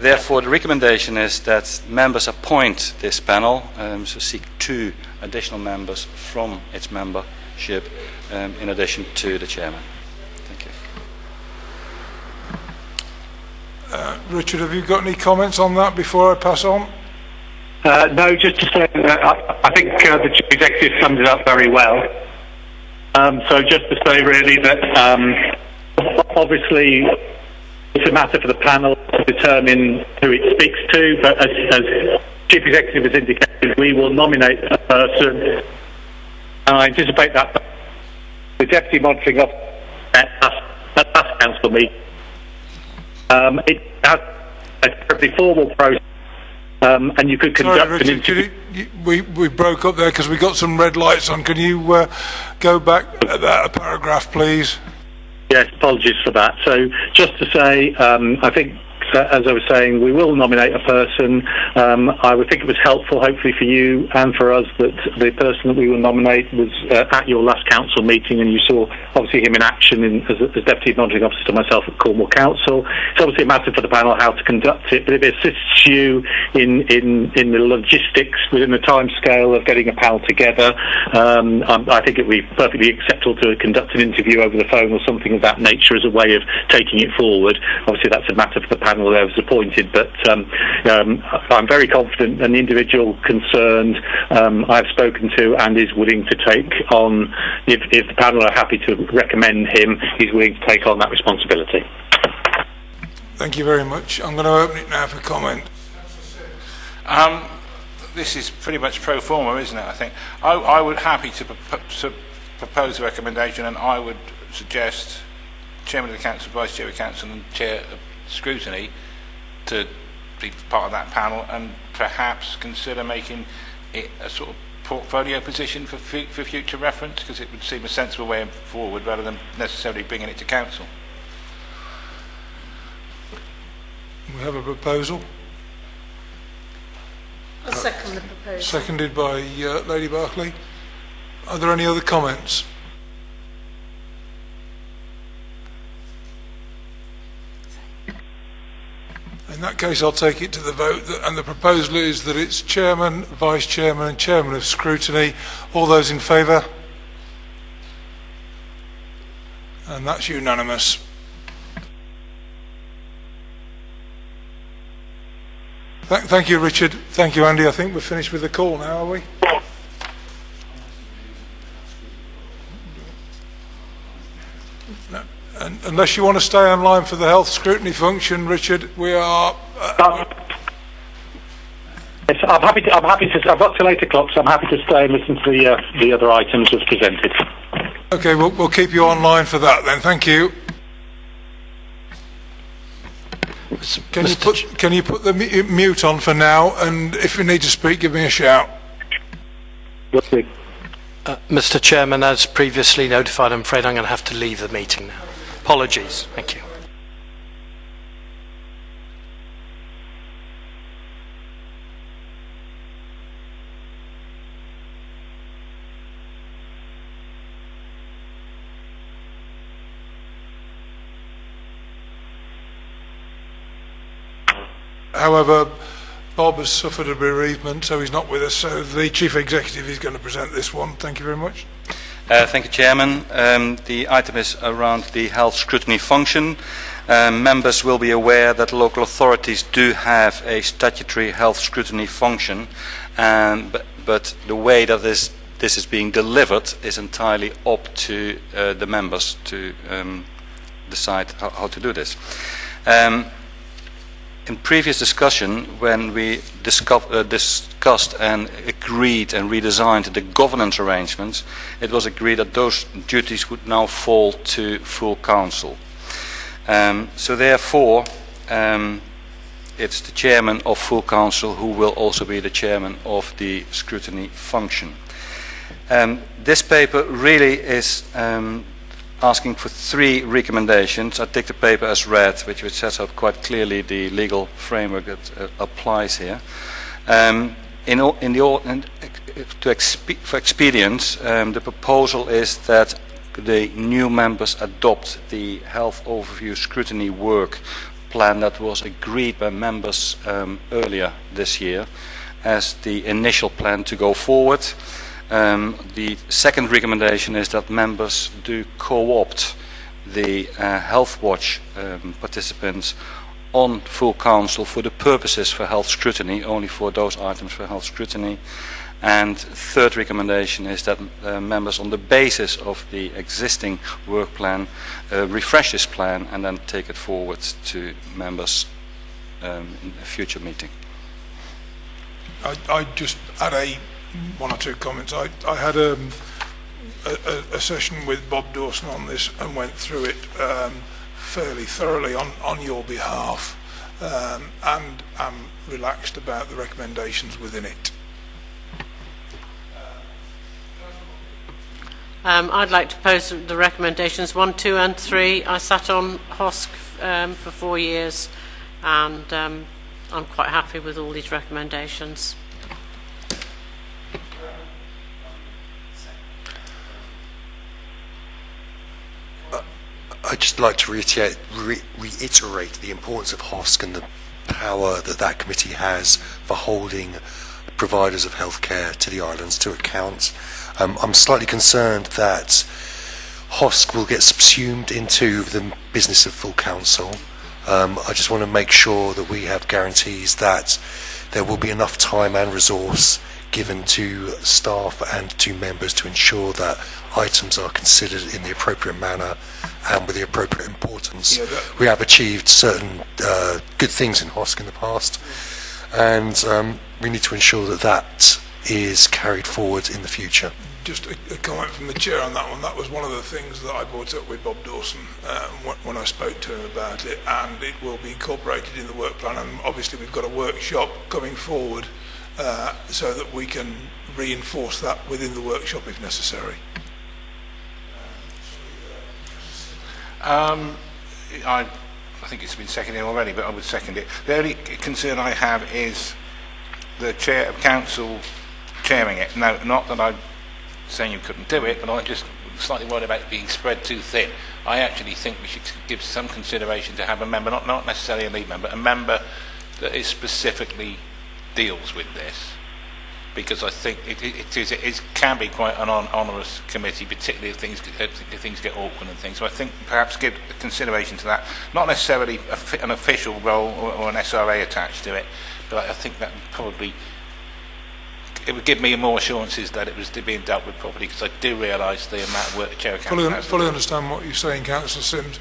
Therefore, the recommendation is that members appoint this panel, so seek 2 additional members from its membership in addition to the chairman. Thank you. Richard, have you got any comments on that before I pass on? No, just to say that I think the Chief Executive summed it up very well. So just to say really that obviously it's a matter for the panel to determine who it speaks to, but as Chief Executive has indicated, we will nominate a person, and I anticipate that the Deputy Monitoring Officer at last council meeting. It has a terribly formal process, and you could conduct Sorry, Richard, an interview. we broke up there because we got some red lights on. Can you go back a paragraph, please? Yes, apologies for that. So just to say, I think, as I was saying, we will nominate a person. I would think it was helpful, hopefully for you and for us, that the person that we will nominate was at your last council meeting, and you saw obviously him in action as Deputy Monitoring Officer to myself at Cornwall Council. It's obviously a matter for the panel how to conduct it, but if it assists you in the logistics within the time scale of getting a panel together, I think it would be perfectly acceptable to conduct an interview over the phone or something of that nature as a way of taking it forward. Obviously that's a matter for the panel that was appointed, but I'm very confident an individual concerned I've spoken to and is willing to take on, if the panel are happy to recommend him, he's willing to take on that responsibility. Thank you very much. I'm going to open it now for comment. This is pretty much pro forma, isn't it? I think I would happy to propose a recommendation, and I would suggest Chairman of the Council, Vice Chair of Council and Chair of Scrutiny to be part of that panel, and perhaps consider making it a sort of portfolio position for future reference, because it would seem a sensible way forward rather than necessarily bringing it to Council. We have a proposal. I'll second the proposal. Seconded by Lady Barclay. Are there any other comments? In that case, I'll take it to the vote, and the proposal is that it's Chairman, Vice Chairman and Chairman of Scrutiny. All those in favour? And that's unanimous. Thank you, Richard. Thank you, Andy. I think we're finished with the call now, are we? No. And unless you want to stay online for the health scrutiny function, Richard, we are... Yes, I'm happy to. I've got till 8 o'clock, so I'm happy to stay and listen to the other items as presented. Okay, we'll keep you online for that then. Thank you. Can you put the mute on for now, and if you need to speak, give me a shout. Mr. Chairman, as previously notified, I'm afraid I'm going to have to leave the meeting now. Apologies. Thank you. However, Bob has suffered a bereavement, so he's not with us. So the Chief Executive is going to present this one. Thank you very much. Thank you, Chairman. The item is around the health scrutiny function. Members will be aware that local authorities do have a statutory health scrutiny function, but the way that this is being delivered is entirely up to the members to decide how to do this. In previous discussion, when we discussed and agreed and redesigned the governance arrangements, it was agreed that those duties would now fall to full council. So therefore, it's the chairman of full council who will also be the chairman of the scrutiny function. This paper really is asking for 3 recommendations. I take the paper as read, which sets out quite clearly the legal framework that applies here. For expedience, the proposal is that the new members adopt the health overview scrutiny work plan that was agreed by members earlier this year as the initial plan to go forward. The second recommendation is that members do co-opt the Health Watch participants on full council for the purposes for health scrutiny, only for those items for health scrutiny. And third recommendation is that members on the basis of the existing work plan refresh this plan and then take it forward to members in a future meeting. I just add one or two comments. I had a session with Bob Dawson on this and went through it fairly thoroughly on your behalf, and I'm relaxed about the recommendations within it. I'd like to pose the recommendations 1, 2 and 3. I sat on HOSC for 4 years, and I'm quite happy with all these recommendations. I'd just like to reiterate the importance of HOSC and the power that committee has for holding providers of healthcare to the islands to account. I'm slightly concerned that HOSC will get subsumed into the business of full council. I just want to make sure that we have guarantees that there will be enough time and resource given to staff and to members to ensure that items are considered in the appropriate manner and with the appropriate importance. We have achieved certain good things in HOSC in the past, and we need to ensure that is carried forward in the future. Just a comment from the chair on that one. That was one of the things that I brought up with Bob Dawson when I spoke to him about it, and it will be incorporated in the work plan. And obviously we've got a workshop coming forward so that we can reinforce that within the workshop if necessary. I think it's been seconded already, but I would second it. The only concern I have is the chair of council chairing it. Now, not that I'm saying you couldn't do it, but I'm just slightly worried about it being spread too thin. I actually think we should give some consideration to have a member, not necessarily a lead member, a member that is specifically deals with this, because I think it can be quite an onerous committee, particularly if things get awkward and things. So I think perhaps give consideration to that, not necessarily an official role or an SRA attached to it, but I think that probably it would give me more assurances that it was being dealt with properly, because I do realise the amount of work the chair of council has. Fully understand what you're saying, Councillor Sims.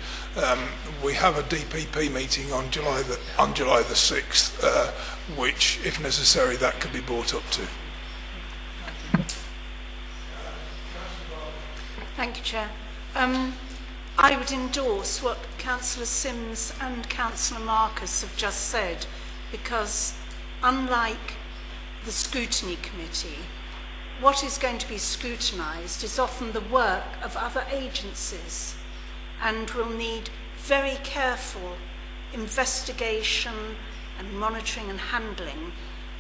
We have a DPP meeting on July the 6th, which, if necessary, that could be brought up to. Thank you, Chair. I would endorse what Councillor Sims and Councillor Marcus have just said, because unlike the scrutiny committee, what is going to be scrutinised is often the work of other agencies and will need very careful investigation and monitoring and handling,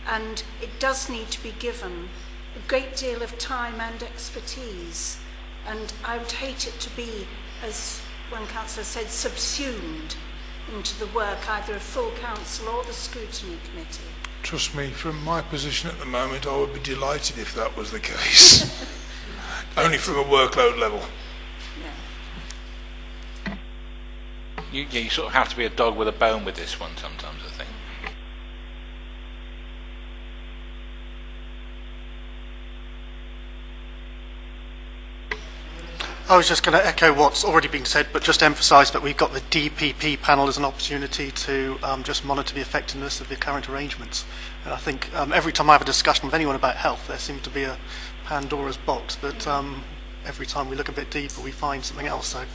and it does need to be given a great deal of time and expertise, and I would hate it to be, as one councillor said, subsumed into the work either of full council or the scrutiny committee. Trust me, from my position at the moment, I would be delighted if that was the case. Only from a workload level. You sort of have to be a dog with a bone with this one sometimes, I think. I was just going to echo what's already been said, but just emphasise that we've got the DPP panel as an opportunity to just monitor the effectiveness of the current arrangements. And I think every time I have a discussion with anyone about health, there seems to be a Pandora's box that every time we look a bit deeper, we find something else. So.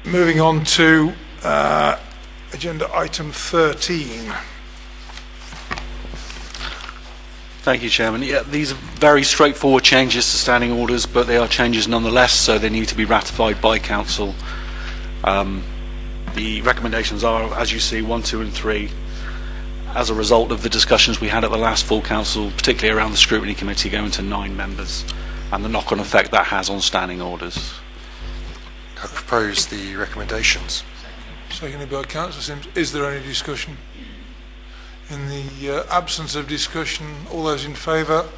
Moving on to agenda item 13. Thank you, Chairman. Yeah, these are very straightforward changes to standing orders, but they are changes nonetheless, so they need to be ratified by Council. The recommendations are, as you see, 1, 2 and 3, as a result of the discussions we had at the last full Council, particularly around the Scrutiny Committee, going to 9 members, and the knock-on effect that has on standing orders. I propose the recommendations. Seconded by Councillor Sims. Is there any discussion? In the absence of discussion, all those in favour?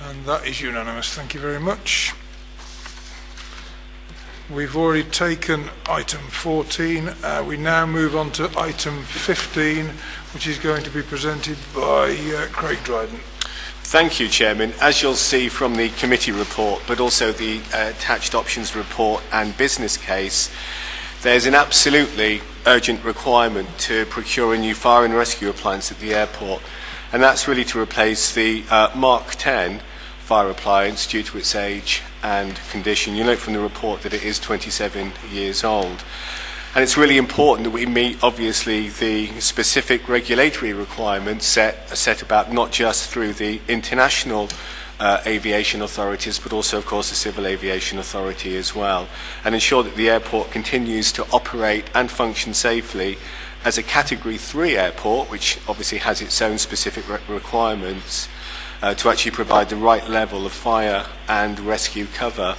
And that is unanimous. Thank you very much. We've already taken item 14. We now move on to item 15, which is going to be presented by Craig Dryden. Thank you, Chairman. As you'll see from the committee report, but also the attached options report and business case, there's an absolutely urgent requirement to procure a new fire and rescue appliance at the airport, and that's really to replace the Mark 10 fire appliance due to its age and condition. You note from the report that it is 27 years old. And it's really important that we meet, obviously, the specific regulatory requirements set about not just through the international aviation authorities, but also, of course, the Civil Aviation Authority as well, and ensure that the airport continues to operate and function safely as a Category 3 airport, which obviously has its own specific requirements, to actually provide the right level of fire and rescue cover.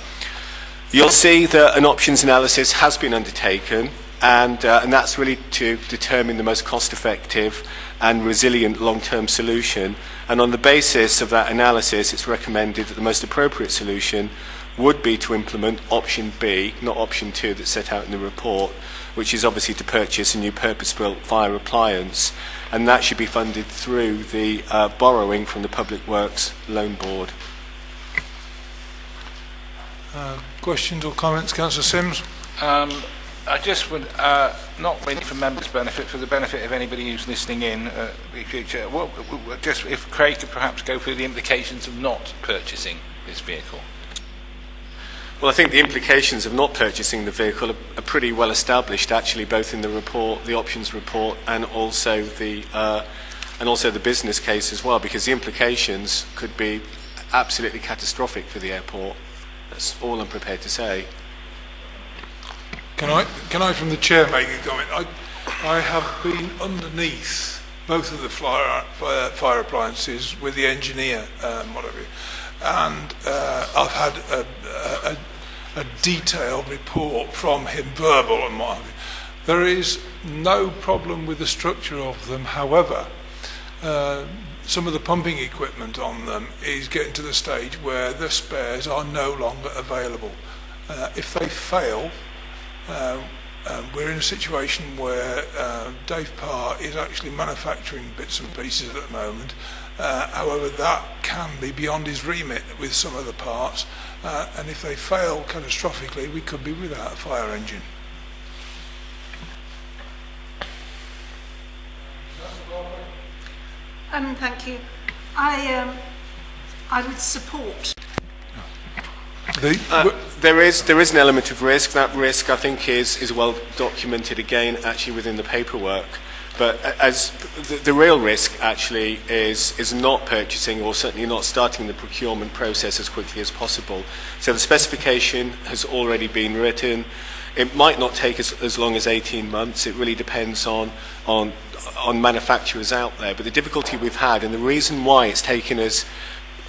You'll see that an options analysis has been undertaken, and that's really to determine the most cost-effective and resilient long-term solution. And on the basis of that analysis, it's recommended that the most appropriate solution would be to implement option B, not option 2 that's set out in the report, which is obviously to purchase a new purpose-built fire appliance, and that should be funded through the borrowing from the Public Works Loan Board. Questions or comments, Councillor Sims? I just would, not really for members' benefit, for the benefit of anybody who's listening in, just if Craig could perhaps go through the implications of not purchasing this vehicle. Well, I think the implications of not purchasing the vehicle are pretty well established, actually, both in the report, the options report, and also the business case as well, because the implications could be absolutely catastrophic for the airport. That's all I'm prepared to say. Can I from the chair make a comment? I have been underneath both of the fire appliances with the engineer, whatever, and I've had a detailed report from him, verbal and what have you. There is no problem with the structure of them. However, some of the pumping equipment on them is getting to the stage where the spares are no longer available. If they fail, we're in a situation where Dave Parr is actually manufacturing bits and pieces at the moment. However, that can be beyond his remit with some of the parts, and if they fail catastrophically, we could be without a fire engine. Thank you. I would support. There is an element of risk. That risk, I think, is well documented again, actually, within the paperwork. But as the real risk, actually, is not purchasing, or certainly not starting the procurement process as quickly as possible. So the specification has already been written. It might not take as long as 18 months. It really depends on manufacturers out there. But the difficulty we've had, and the reason why it's taken us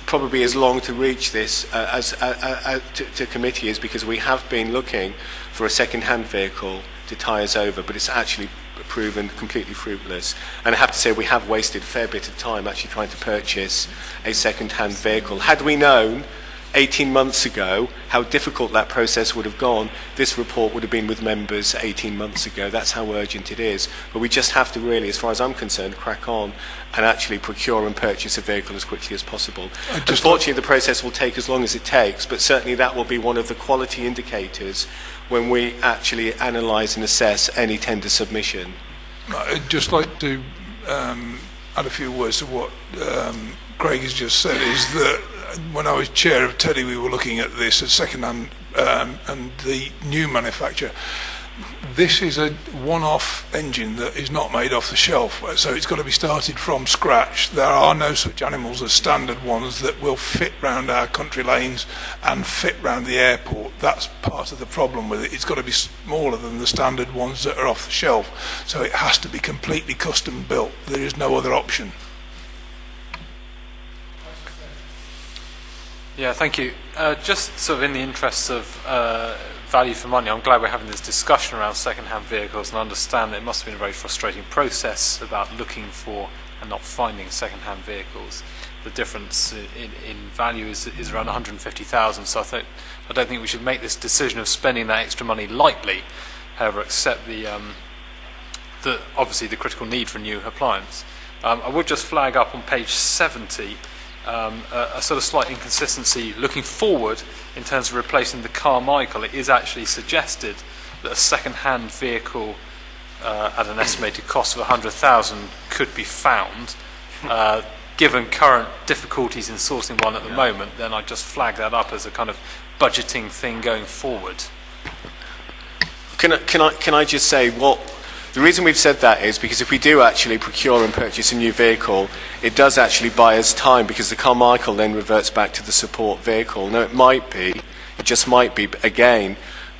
probably as long to reach this to committee, is because we have been looking for a second-hand vehicle to tie us over, but it's actually proven completely fruitless. And I have to say, we have wasted a fair bit of time actually trying to purchase a second-hand vehicle. Had we known 18 months ago how difficult that process would have gone, this report would have been with members 18 months ago. That's how urgent it is. But we just have to really, as far as I'm concerned, crack on and actually procure and purchase a vehicle as quickly as possible. Unfortunately, the process will take as long as it takes, but certainly that will be one of the quality indicators when we actually analyse and assess any tender submission. I'd just like to add a few words to what Craig has just said, is that when I was chair of Teddy, we were looking at this as second-hand and the new manufacturer. This is a one-off engine that is not made off the shelf, so it's got to be started from scratch. There are no such animals as standard ones that will fit round our country lanes and fit round the airport. That's part of the problem with it. It's got to be smaller than the standard ones that are off the shelf, so it has to be completely custom built. There is no other option. Yeah, thank you. Just sort of in the interests of value for money, I'm glad we're having this discussion around second-hand vehicles, and I understand that it must have been a very frustrating process about looking for and not finding second-hand vehicles. The difference in value is around 150,000, so I don't think we should make this decision of spending that extra money lightly. However, accept obviously the critical need for a new appliance. I would just flag up on page 70 a sort of slight inconsistency looking forward in terms of replacing the Carmichael. It is actually suggested that a second-hand vehicle at an estimated cost of 100,000 could be found. Given current difficulties in sourcing one at the moment, then I just flag that up as a kind of budgeting thing going forward. Can I just say the reason we've said that is because if we do actually procure and purchase a new vehicle, it does actually buy us time, because the Carmichael then reverts back to the support vehicle. Now, it just might be, again,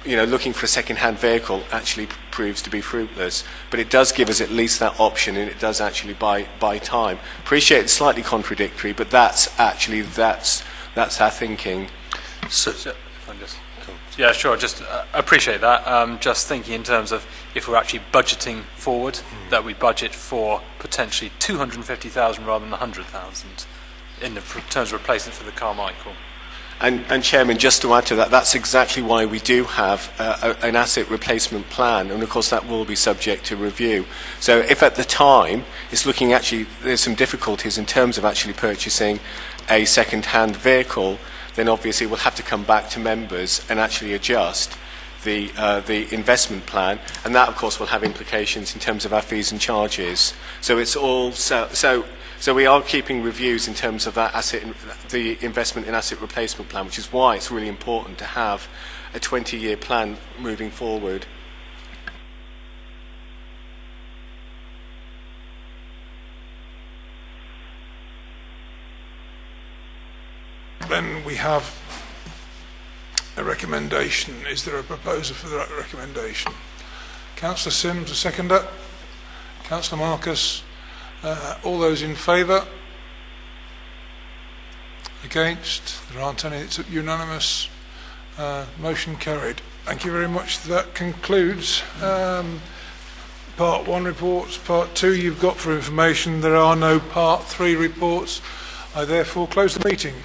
looking for a second-hand vehicle actually proves to be fruitless. But it does give us at least that option, and it does actually buy time. Appreciate it's slightly contradictory, but that's our thinking. Yeah, sure. Just appreciate that. Just thinking in terms of if we're actually budgeting forward, that we budget for potentially 250,000 rather than 100,000 in terms of replacement for the Carmichael. And Chairman, just to add to that, that's exactly why we do have an asset replacement plan, and of course that will be subject to review. So if at the time it's looking actually there's some difficulties in terms of actually purchasing a second-hand vehicle, then obviously we'll have to come back to members and actually adjust the investment plan, and that of course will have implications in terms of our fees and charges. So it's all so we are keeping reviews in terms of that the investment in asset replacement plan, which is why it's really important to have a 20-year plan moving forward. Then we have a recommendation. Is there a proposer for that recommendation? Councillor Sims, a seconder. Councillor Marcus. All those in favour? Against? There aren't any. It's unanimous. Motion carried. Thank you very much. That concludes Part 1 reports. Part 2 you've got for information. There are no Part 3 reports. I therefore close the meeting.